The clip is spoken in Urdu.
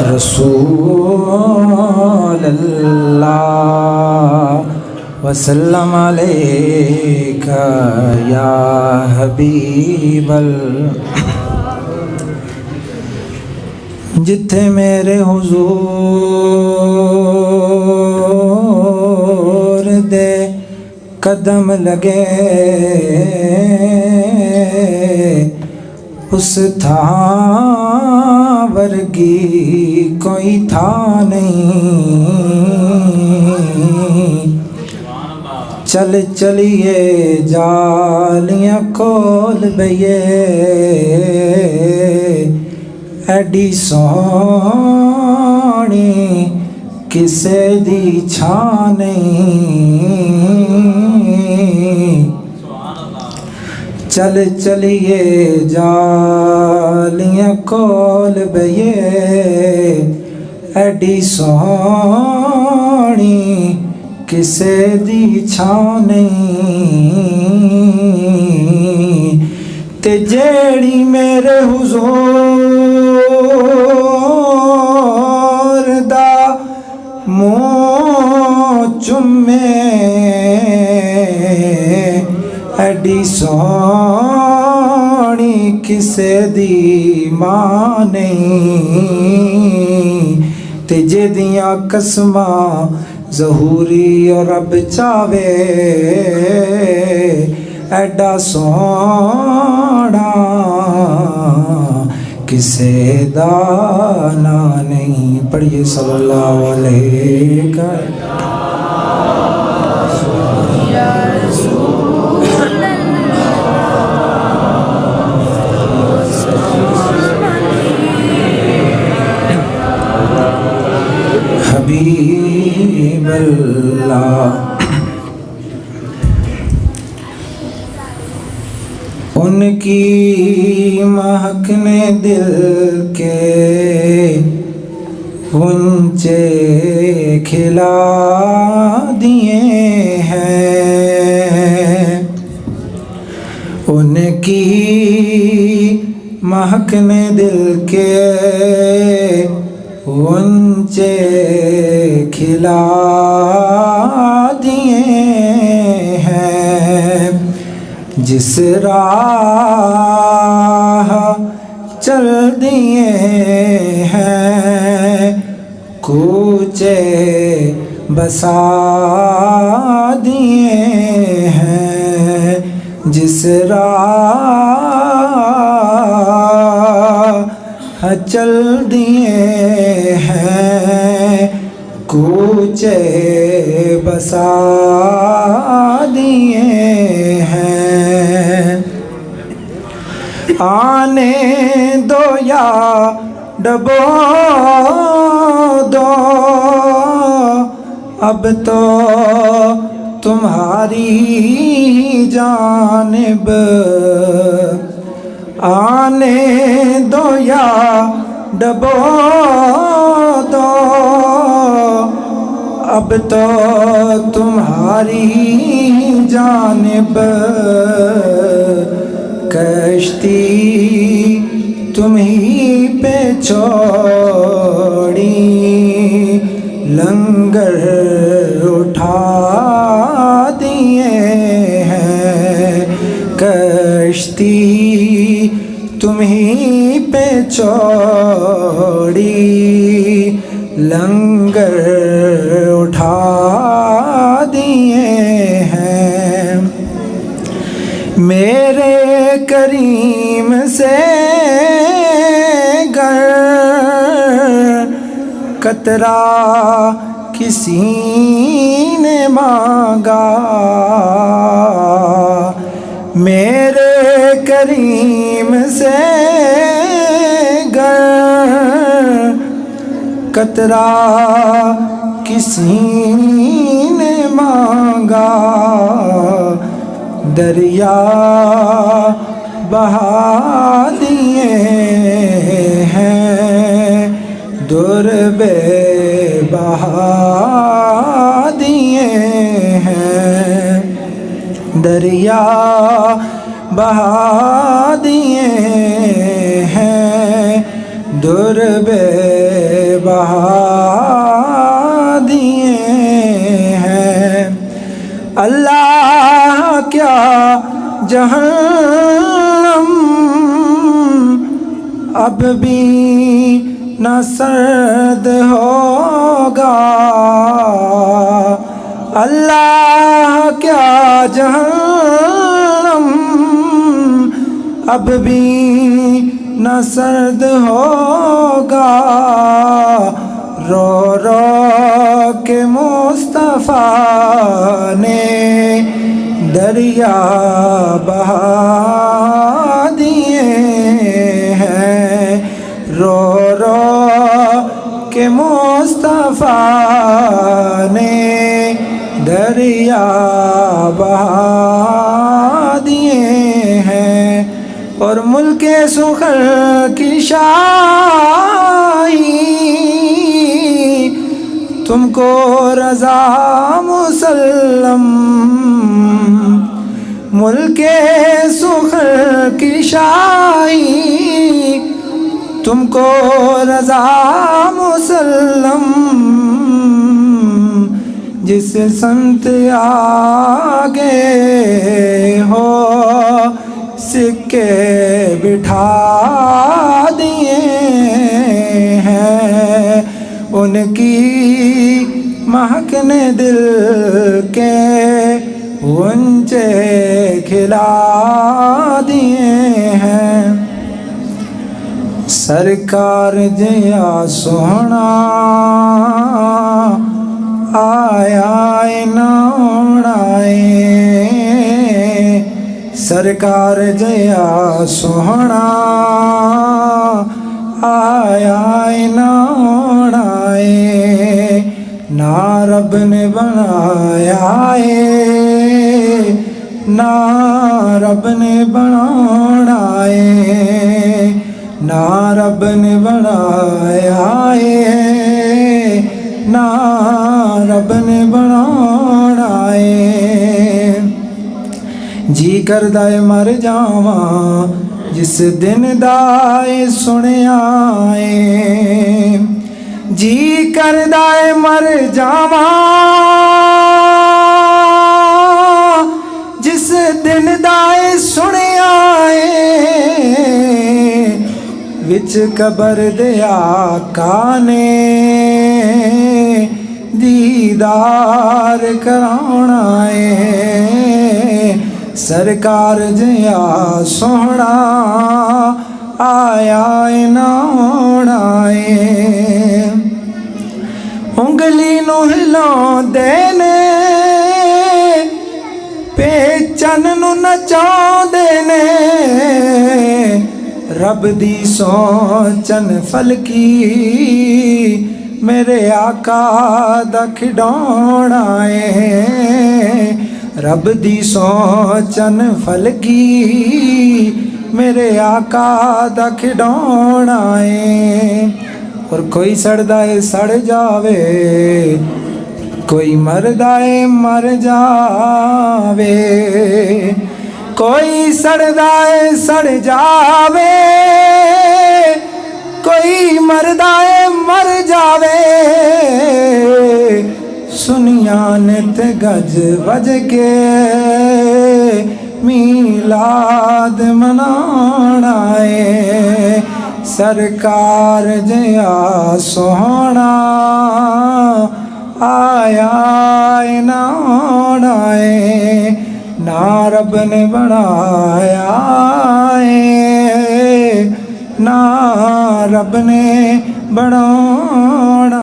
رسول اللہ وسلم علیک یا حبیب جتھے میرے حضور دے قدم لگے اس تھا ورگی کوئی تھا نہیں چل چلیے جالیاں کول بئیے ایڈی سونی کسے دی چھاں نہیں چل چلیے جالیاں کول بئیے ایڈی سونی کسے دی چھاں نہیں تے جیڑی میرے حضور دا منہ چومے ایڈی سونی کسے دی ماں نہیں تے جدیاں قسماں ظہوری اور رب چاوے ایڈا سونا کسے دانا نہیں پڑھیے صلی اللہ علیہ وسلم حبیب اللہ ان کی مہک نے دل کے غنچے کھلا دیے ہیں ان کی مہک نے دل کے غنچے کھلا دیے ہیں جس راہ چل دیے ہیں کوچے بسا دیے ہیں جس راہ چل دیے ہیں کوچے بسا دیے ہیں آنے دو یا ڈبو دو اب تو تمہاری جانب آنے دو یا ڈبو دو اب تو تمہاری جانب کشتی تمہیں پہ چھوڑی لنگر اٹھا دیے ہیں کشتی تمہیں پہ چھوڑی لنگر اٹھا دیے ہیں میرے کریم سے گر قطرہ کسی نے مانگا میرے کریم سے گر قطرہ کسی نے مانگا دریا بہا دیے ہیں در بے بہا دیے ہیں دریا بہا دیے ہیں در بے بہا دیے ہیں۔ اللہ کیا جہنم اب بھی نہ سرد ہوگا، اللہ کیا جہنم اب بھی نہ سرد ہوگا، رو رو کے مصطفیٰ نے دریا بہا دیے ہیں، رو رو کے مصطفیٰ نے دریا بہا دیے ہیں۔ اور ملک سخر کی شاہی تم کو رضا مسلم، ملک سخر کی شاہی تم کو رضا مسلم، جس سمت آگے ہو سکے بٹھا دیے ہیں، ان کی مہک نے دل کے غنچے کھلا دیے ہیں۔ سرکار جیا سونا آیا نوڑائے، سرکار جیا سونا آیا نوڑائے، نہ رب نے بنایا ہے نہ رب نے بنانا ہے، نہ رب نے بنایا ہے نہ رب نے بنانا ہے۔ جی کردہ مر جاواں جس دن دائے سنیا ہے، جی کردہ مر جاواں جس دن دائے سنیا ہے، وچ قبر دے آقا نے دیدار کرانا ہے، سرکار جیا سونا آیا نوڑا ہے، انگلی نو ہلاؤ دینے پیچن نو نچاؤ دینے، رب دی سوچن فلکی میرے آقا دا کھڈونا ہے، رب دی سوچن فلکی میرے آقا دا کھڈونا ہے۔ اور کوئی سڑدا ہے سڑ جاوے، کوئی مردا ہے مر جاوے، کوئی سڑدا ہے سڑ جاوے، کوئی مردا ہے مر جاوے، سنیا نت گج بج کے میلاد منانا ہے، سرکار جیا سونا آیا نوڑا ہے، نہ رب نے بنایا ہے نہ رب نے بنانا۔